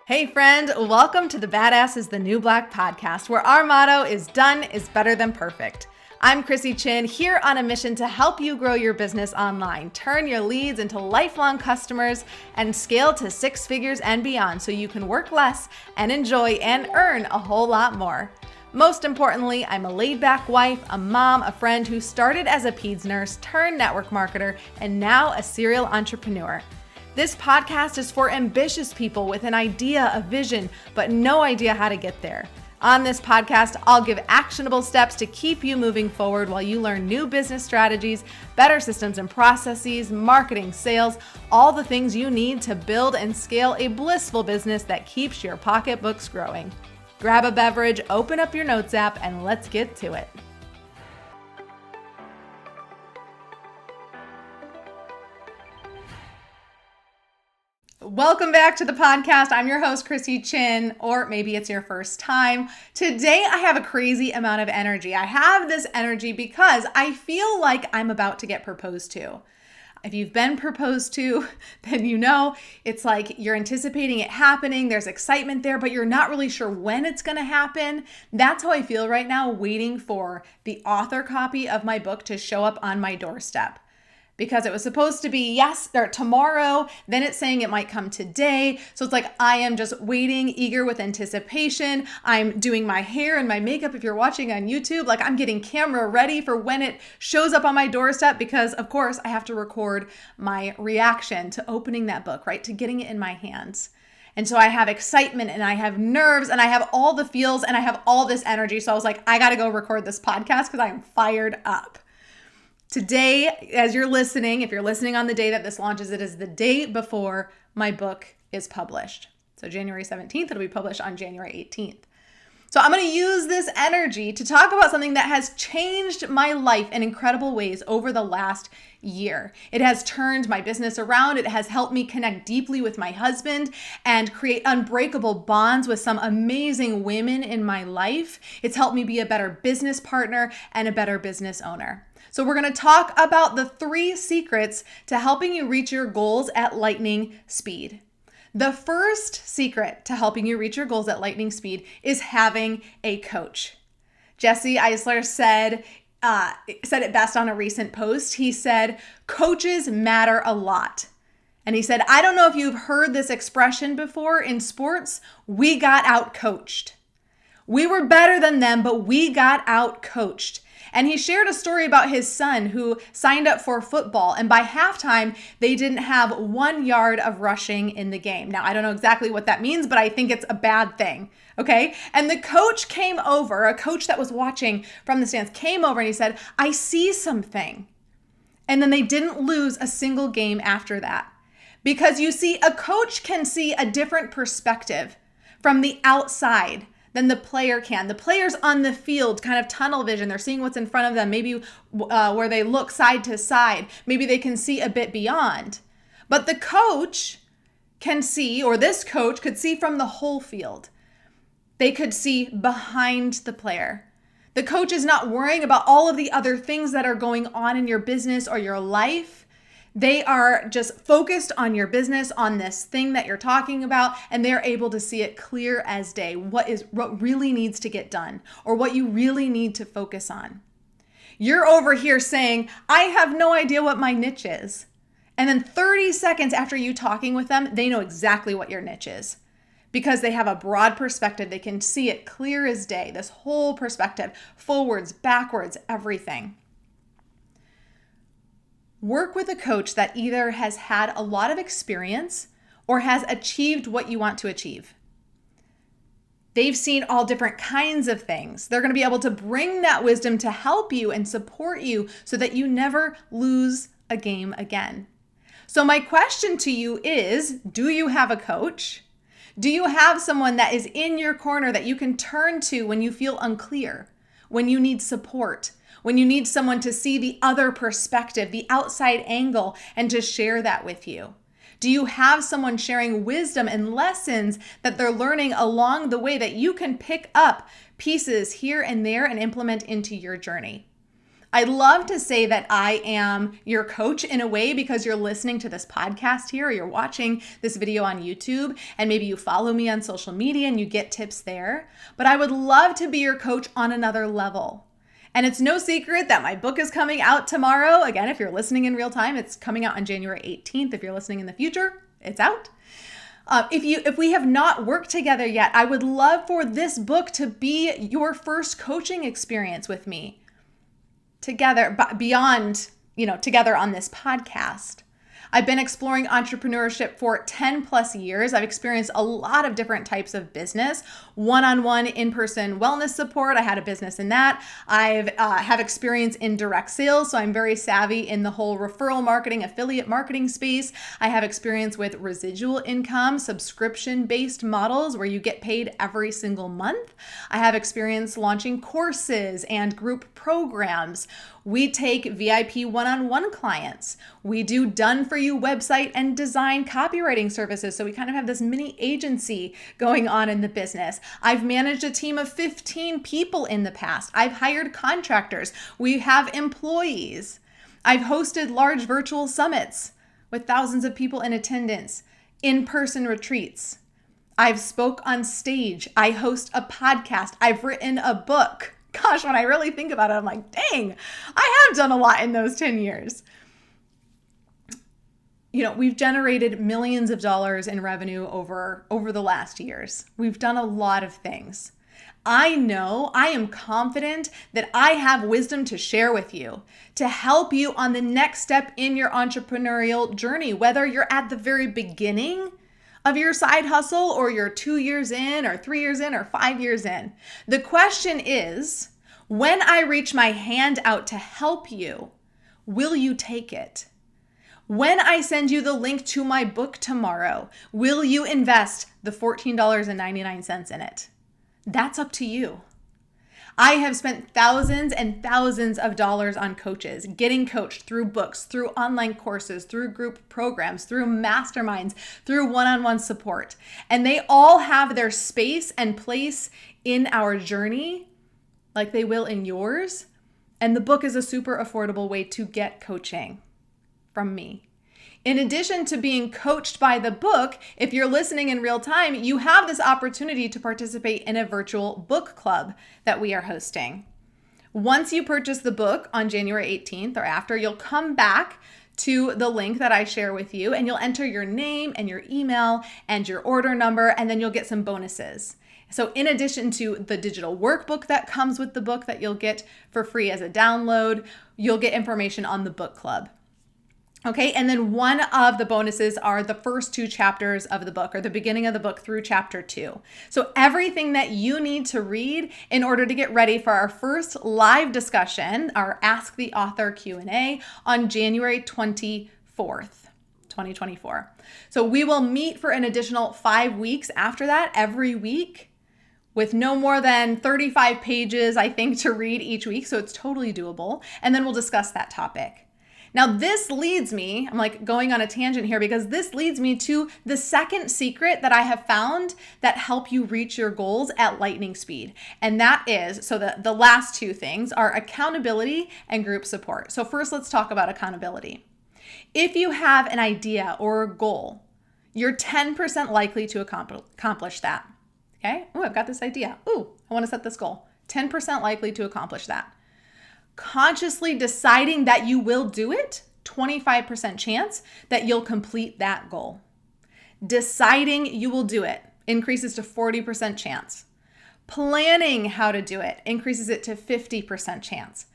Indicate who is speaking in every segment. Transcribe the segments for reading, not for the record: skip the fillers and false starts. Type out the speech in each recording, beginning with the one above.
Speaker 1: Hey friend, welcome to the Badass is the New Black podcast, where our motto is done is better than perfect. I'm Chrissy Chin, here on a mission to help you grow your business online, turn your leads into lifelong customers, and scale to six figures and beyond so you can work less and enjoy and earn a whole lot more. Most importantly, I'm a laid-back wife, a mom, a friend who started as a peds nurse, turned network marketer, and now a serial entrepreneur. This podcast is for ambitious people with an idea, a vision, but no idea how to get there. On this podcast, I'll give actionable steps to keep you moving forward while you learn new business strategies, better systems and processes, marketing, sales, all the things you need to build and scale a blissful business that keeps your pocketbooks growing. Grab a beverage, open up your notes app, and let's get to it. Welcome back to the podcast. I'm your host, Chrissy Chin, or maybe it's your first time. Today, I have a crazy amount of energy. I have this energy because I feel like I'm about to get proposed to. If you've been proposed to, then you know it's like you're anticipating it happening. There's excitement there, but you're not really sure when it's going to happen. That's how I feel right now, waiting for the author copy of my book to show up on my doorstep. Because it was supposed to be tomorrow, then it's saying it might come today. So it's like I am just waiting, eager with anticipation. I'm doing my hair and my makeup if you're watching on YouTube. Like I'm getting camera ready for when it shows up on my doorstep because of course I have to record my reaction to opening that book, right? To getting it in my hands. And so I have excitement and I have nerves and I have all the feels and I have all this energy. So I was like, I got to go record this podcast because I am fired up. Today, as you're listening, if you're listening on the day that this launches, it is the day before my book is published. So January 17th, it'll be published on January 18th. So I'm going to use this energy to talk about something that has changed my life in incredible ways over the last year. It has turned my business around. It has helped me connect deeply with my husband and create unbreakable bonds with some amazing women in my life. It's helped me be a better business partner and a better business owner. So we're going to talk about the 3 secrets to helping you reach your goals at lightning speed. The first secret to helping you reach your goals at lightning speed is having a coach. Jesse Eisler said it best on a recent post. He said, coaches matter a lot. And he said, I don't know if you've heard this expression before in sports, we got out-coached. We were better than them, but we got out-coached. And he shared a story about his son who signed up for football, and by halftime, they didn't have 1 yard of rushing in the game. Now, I don't know exactly what that means, but I think it's a bad thing, okay? And the coach came over, a coach that was watching from the stands, came over and he said, I see something. And then they didn't lose a single game after that. Because you see, a coach can see a different perspective from the outside than the player can. The player's on the field, kind of tunnel vision. They're seeing what's in front of them, maybe where they look side to side. Maybe they can see a bit beyond. But the coach can see, or this coach could see from the whole field. They could see behind the player. The coach is not worrying about all of the other things that are going on in your business or your life. They are just focused on your business, on this thing that you're talking about, and they're able to see it clear as day, what really needs to get done or what you really need to focus on. You're over here saying, I have no idea what my niche is. And then 30 seconds after you talking with them, they know exactly what your niche is because they have a broad perspective. They can see it clear as day, this whole perspective, forwards, backwards, everything. Work with a coach that either has had a lot of experience or has achieved what you want to achieve. They've seen all different kinds of things. They're going to be able to bring that wisdom to help you and support you so that you never lose a game again. So my question to you is, do you have a coach? Do you have someone that is in your corner that you can turn to when you feel unclear, when you need support? When you need someone to see the other perspective, the outside angle, and to share that with you? Do you have someone sharing wisdom and lessons that they're learning along the way that you can pick up pieces here and there and implement into your journey? I love to say that I am your coach in a way because you're listening to this podcast here, or you're watching this video on YouTube, and maybe you follow me on social media and you get tips there. But I would love to be your coach on another level. And it's no secret that my book is coming out tomorrow. Again, if you're listening in real time, it's coming out on January 18th. If you're listening in the future, it's out. If we have not worked together yet, I would love for this book to be your first coaching experience with me. Together, beyond, together on this podcast. I've been exploring entrepreneurship for 10 plus years. I've experienced a lot of different types of business, one-on-one in-person wellness support. I had a business in that. I have experience in direct sales, so I'm very savvy in the whole referral marketing, affiliate marketing space. I have experience with residual income, subscription-based models where you get paid every single month. I have experience launching courses and group programs. We take VIP one-on-one clients. We do done-for-you website and design copywriting services. So we kind of have this mini agency going on in the business. I've managed a team of 15 people in the past. I've hired contractors. We have employees. I've hosted large virtual summits with thousands of people in attendance, in-person retreats. I've spoke on stage. I host a podcast. I've written a book. Gosh, when I really think about it, I'm like, dang, I have done a lot in those 10 years. We've generated millions of dollars in revenue over the last years. We've done a lot of things. I am confident that I have wisdom to share with you to help you on the next step in your entrepreneurial journey, whether you're at the very beginning of your side hustle, or you're 2 years in, or 3 years in, or 5 years in. The question is, when I reach my hand out to help you, will you take it? When I send you the link to my book tomorrow, will you invest the $14.99 in it? That's up to you. I have spent thousands and thousands of dollars on coaches, getting coached through books, through online courses, through group programs, through masterminds, through one-on-one support. And they all have their space and place in our journey, like they will in yours. And the book is a super affordable way to get coaching from me. In addition to being coached by the book, if you're listening in real time, you have this opportunity to participate in a virtual book club that we are hosting. Once you purchase the book on January 18th or after, you'll come back to the link that I share with you, and you'll enter your name and your email and your order number, and then you'll get some bonuses. So in addition to the digital workbook that comes with the book that you'll get for free as a download, you'll get information on the book club. Okay, and then one of the bonuses are the first 2 chapters of the book, or the beginning of the book through chapter 2. So everything that you need to read in order to get ready for our first live discussion, our Ask the Author Q&A on January 24th, 2024. So we will meet for an additional 5 weeks after that, every week, with no more than 35 pages, I think, to read each week. So it's totally doable. And then we'll discuss that topic. Now, this leads me, I'm like going on a tangent here, because this leads me to the second secret that I have found that help you reach your goals at lightning speed. And that is, so the last 2 things are accountability and group support. So first, let's talk about accountability. If you have an idea or a goal, you're 10% likely to accomplish that. Okay? Oh, I've got this idea. Ooh, I want to set this goal. 10% likely to accomplish that. Consciously deciding that you will do it, 25% chance that you'll complete that goal. Deciding you will do it increases to 40% chance. Planning how to do it increases it to 50% chance.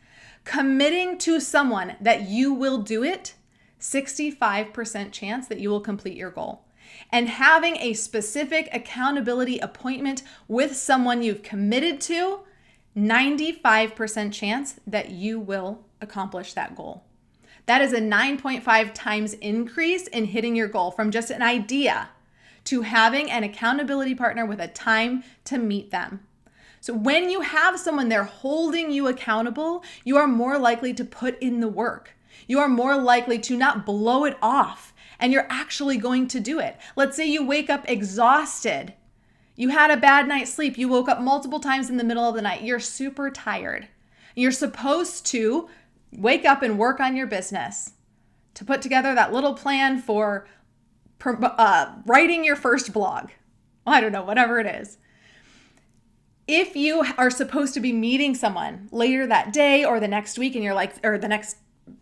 Speaker 1: Committing to someone that you will do it, 65% chance that you will complete your goal. And having a specific accountability appointment with someone you've committed to, 95% chance that you will accomplish that goal. That is a 9.5 times increase in hitting your goal from just an idea to having an accountability partner with a time to meet them. So when you have someone there holding you accountable, you are more likely to put in the work. You are more likely to not blow it off, and you're actually going to do it. Let's say you wake up exhausted. You had a bad night's sleep. You woke up multiple times in the middle of the night. You're super tired. You're supposed to wake up and work on your business, to put together that little plan for writing your first blog. I don't know, whatever it is. If you are supposed to be meeting someone later that day or the next week and you're like, or the next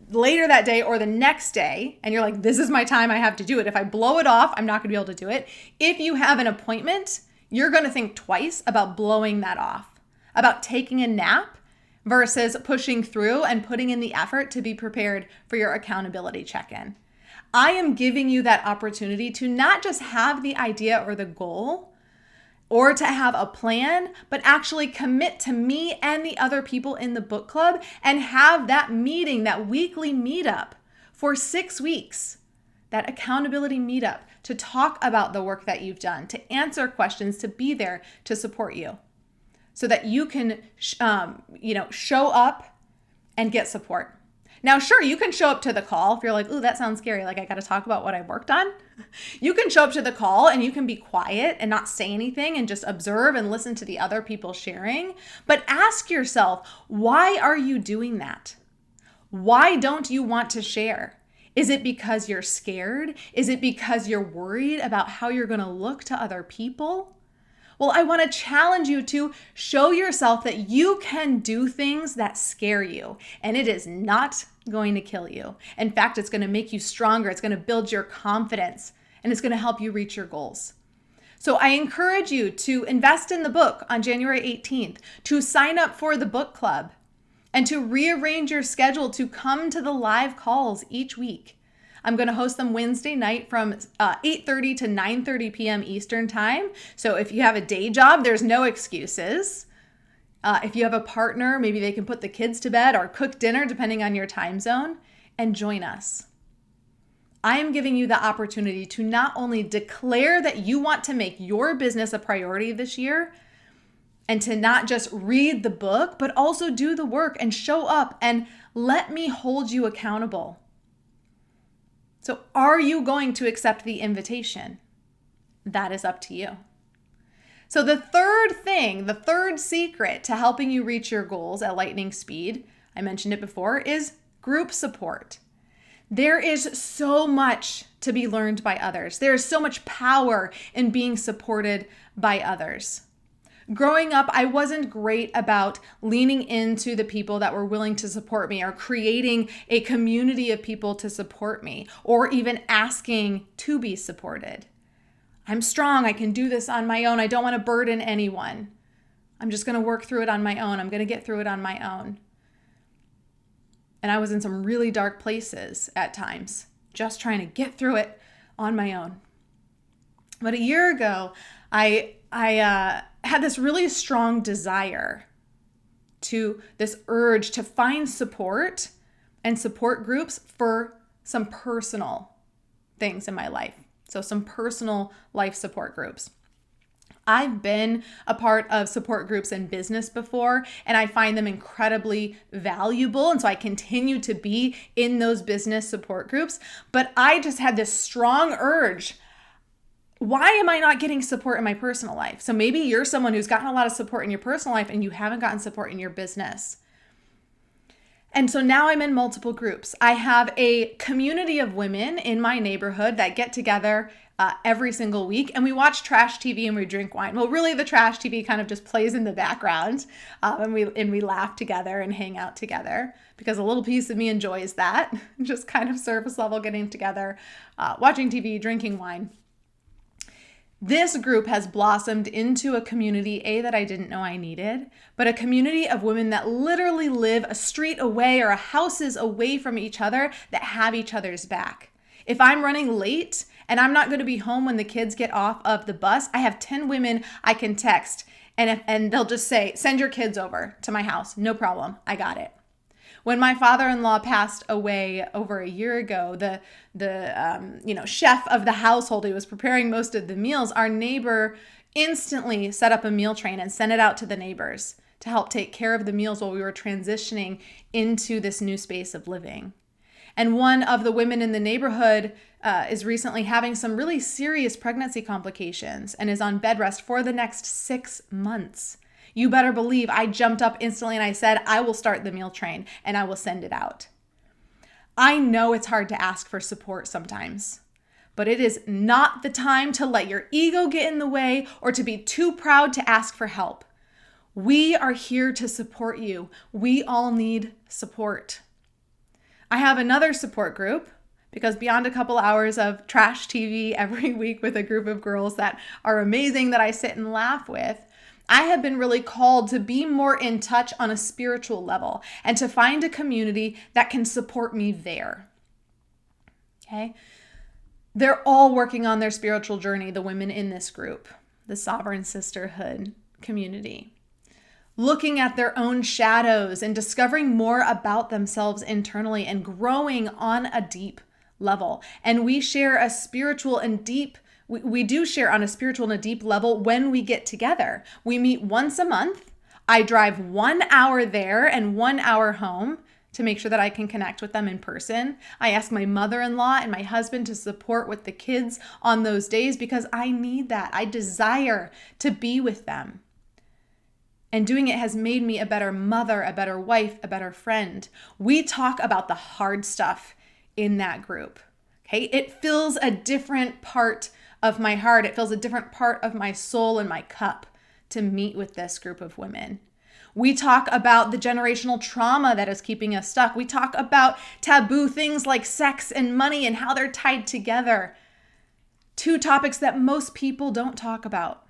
Speaker 1: later that day or the next day, and you're like, this is my time, I have to do it. If I blow it off, I'm not gonna be able to do it. If you have an appointment, you're gonna think twice about blowing that off, about taking a nap versus pushing through and putting in the effort to be prepared for your accountability check-in. I am giving you that opportunity to not just have the idea or the goal or to have a plan, but actually commit to me and the other people in the book club and have that meeting, that weekly meetup for 6 weeks, that accountability meetup to talk about the work that you've done, to answer questions, to be there to support you so that you can, show up and get support. Now, sure, you can show up to the call if you're like, ooh, that sounds scary. Like I got to talk about what I worked on. You can show up to the call and you can be quiet and not say anything and just observe and listen to the other people sharing. But ask yourself, why are you doing that? Why don't you want to share? Is it because you're scared? Is it because you're worried about how you're going to look to other people? Well, I want to challenge you to show yourself that you can do things that scare you, and it is not going to kill you. In fact, it's going to make you stronger. It's going to build your confidence, and it's going to help you reach your goals. So I encourage you to invest in the book on January 18th, to sign up for the book club, and to rearrange your schedule to come to the live calls each week. I'm going to host them Wednesday night from 8:30 to 9:30 p.m. Eastern time. So if you have a day job, there's no excuses. If you have a partner, maybe they can put the kids to bed or cook dinner, depending on your time zone, and join us. I am giving you the opportunity to not only declare that you want to make your business a priority this year, and to not just read the book, but also do the work and show up and let me hold you accountable. So are you going to accept the invitation? That is up to you. So the third secret to helping you reach your goals at lightning speed, I mentioned it before, is group support. There is so much to be learned by others. There is so much power in being supported by others. Growing up, I wasn't great about leaning into the people that were willing to support me or creating a community of people to support me or even asking to be supported. I'm strong. I can do this on my own. I don't want to burden anyone. I'm just going to work through it on my own. I'm going to get through it on my own. And I was in some really dark places at times, just trying to get through it on my own. But a year ago, I had this really strong desire this urge to find support and support groups for some personal things in my life. So some personal life support groups. I've been a part of support groups in business before, and I find them incredibly valuable. And so I continue to be in those business support groups. But I just had this strong urge. Why am I not getting support in my personal life? So maybe you're someone who's gotten a lot of support in your personal life and you haven't gotten support in your business. And so now I'm in multiple groups. I have a community of women in my neighborhood that get together every single week, and we watch trash TV and we drink wine. Well, really the trash TV kind of just plays in the background, and we laugh together and hang out together because a little piece of me enjoys that, just kind of surface level getting together, watching TV, drinking wine. This group has blossomed into a community, that I didn't know I needed, but a community of women that literally live a street away or a houses away from each other that have each other's back. If I'm running late and I'm not going to be home when the kids get off of the bus, I have 10 women I can text and they'll just say, send your kids over to my house. No problem. I got it. When my father-in-law passed away over a year ago, the chef of the household who was preparing most of the meals, our neighbor instantly set up a meal train and sent it out to the neighbors to help take care of the meals while we were transitioning into this new space of living. And one of the women in the neighborhood is recently having some really serious pregnancy complications and is on bed rest for the next 6 months. You better believe I jumped up instantly and I said, I will start the meal train and I will send it out. I know it's hard to ask for support sometimes, but it is not the time to let your ego get in the way or to be too proud to ask for help. We are here to support you. We all need support. I have another support group because beyond a couple hours of trash TV every week with a group of girls that are amazing that I sit and laugh with, I have been really called to be more in touch on a spiritual level and to find a community that can support me there. Okay? They're all working on their spiritual journey, the women in this group, the Sovereign Sisterhood community, looking at their own shadows and discovering more about themselves internally and growing on a deep level. And we share a spiritual and deep We do share on a spiritual and a deep level when we get together. We meet once a month. I drive 1 hour there and 1 hour home to make sure that I can connect with them in person. I ask my mother-in-law and my husband to support with the kids on those days because I need that. I desire to be with them. And doing it has made me a better mother, a better wife, a better friend. We talk about the hard stuff in that group. Okay? It fills a different part of my heart. It fills a different part of my soul and my cup to meet with this group of women. We talk about the generational trauma that is keeping us stuck. We talk about taboo things like sex and money and how they're tied together. Two topics that most people don't talk about.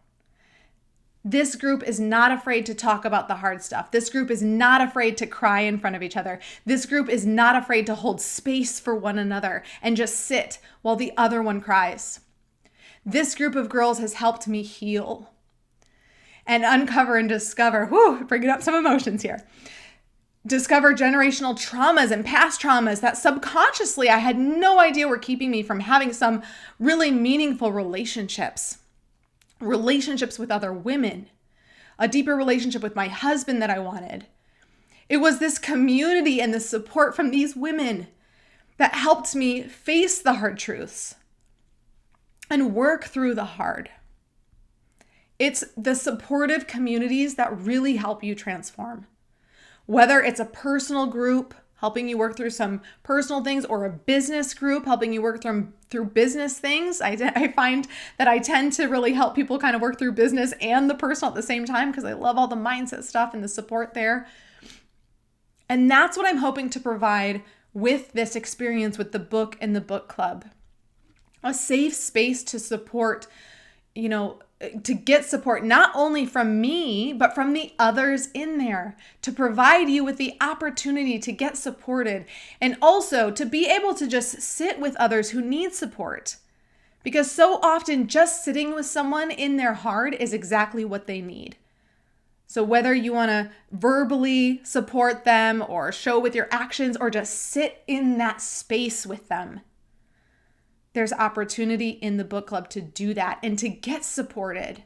Speaker 1: This group is not afraid to talk about the hard stuff. This group is not afraid to cry in front of each other. This group is not afraid to hold space for one another and just sit while the other one cries. This group of girls has helped me heal and uncover and discover, bringing up some emotions here, discover generational traumas and past traumas that subconsciously I had no idea were keeping me from having some really meaningful relationships with other women, a deeper relationship with my husband that I wanted. It was this community and the support from these women that helped me face the hard truths and work through the hard. It's the supportive communities that really help you transform. Whether it's a personal group helping you work through some personal things or a business group helping you work through business things. I find that I tend to really help people kind of work through business and the personal at the same time because I love all the mindset stuff and the support there. And that's what I'm hoping to provide with this experience with the book and the book club. A safe space to support, to get support not only from me, but from the others in there, to provide you with the opportunity to get supported and also to be able to just sit with others who need support. Because so often just sitting with someone in their hard is exactly what they need. So whether you want to verbally support them or show with your actions or just sit in that space with them, there's opportunity in the book club to do that and to get supported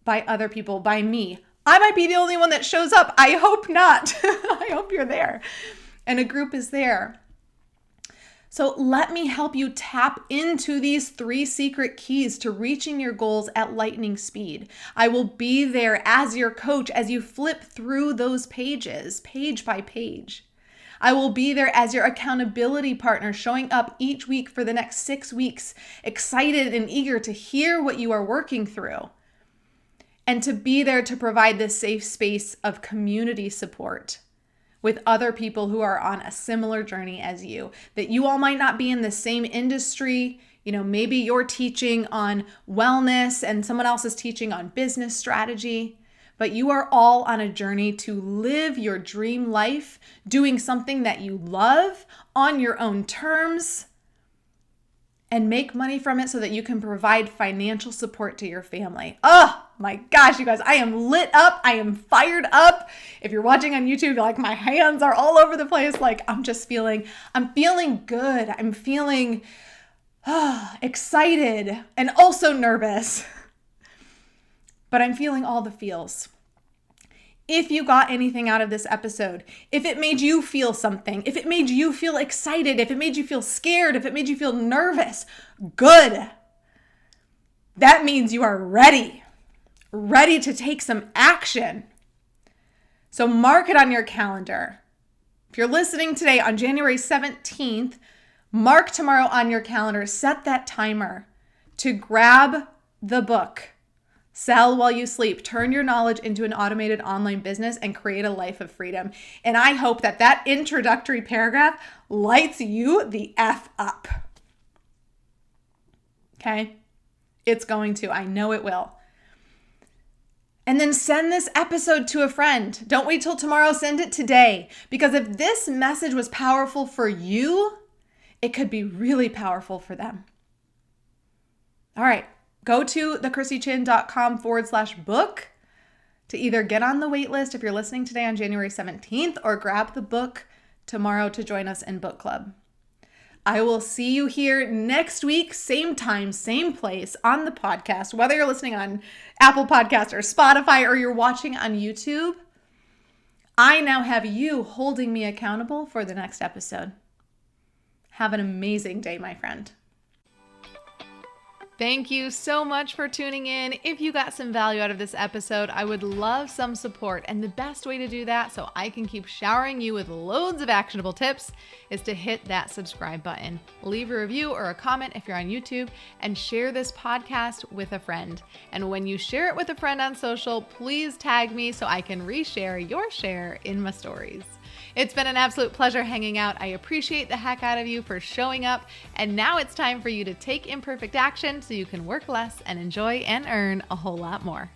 Speaker 1: by other people, by me. I might be the only one that shows up. I hope not. I hope you're there. And a group is there. So let me help you tap into these 3 secret keys to reaching your goals at lightning speed. I will be there as your coach as you flip through those pages, page by page. I will be there as your accountability partner, showing up each week for the next 6 weeks, excited and eager to hear what you are working through, and to be there to provide this safe space of community support with other people who are on a similar journey as you, that you all might not be in the same industry. Maybe you're teaching on wellness and someone else is teaching on business strategy. But you are all on a journey to live your dream life, doing something that you love on your own terms, and make money from it so that you can provide financial support to your family. Oh my gosh, you guys, I am lit up. I am fired up. If you're watching on YouTube, like my hands are all over the place. Like I'm feeling good. I'm feeling excited and also nervous. But I'm feeling all the feels. If you got anything out of this episode, if it made you feel something, if it made you feel excited, if it made you feel scared, if it made you feel nervous, good. That means you are ready. ready to take some action. So mark it on your calendar. If you're listening today on January 17th, mark tomorrow on your calendar. Set that timer to grab the book. Sell while you sleep. Turn your knowledge into an automated online business and create a life of freedom. And I hope that that introductory paragraph lights you the F up. Okay? It's going to. I know it will. And then send this episode to a friend. Don't wait till tomorrow. Send it today. Because if this message was powerful for you, it could be really powerful for them. All right. Go to thechristychin.com/book to either get on the wait list if you're listening today on January 17th or grab the book tomorrow to join us in book club. I will see you here next week, same time, same place on the podcast, whether you're listening on Apple Podcasts or Spotify or you're watching on YouTube. I now have you holding me accountable for the next episode. Have an amazing day, my friend. Thank you so much for tuning in. If you got some value out of this episode, I would love some support. And the best way to do that so I can keep showering you with loads of actionable tips is to hit that subscribe button. Leave a review or a comment if you're on YouTube and share this podcast with a friend. And when you share it with a friend on social, please tag me so I can reshare your share in my stories. It's been an absolute pleasure hanging out. I appreciate the heck out of you for showing up. And now it's time for you to take imperfect action so you can work less and enjoy and earn a whole lot more.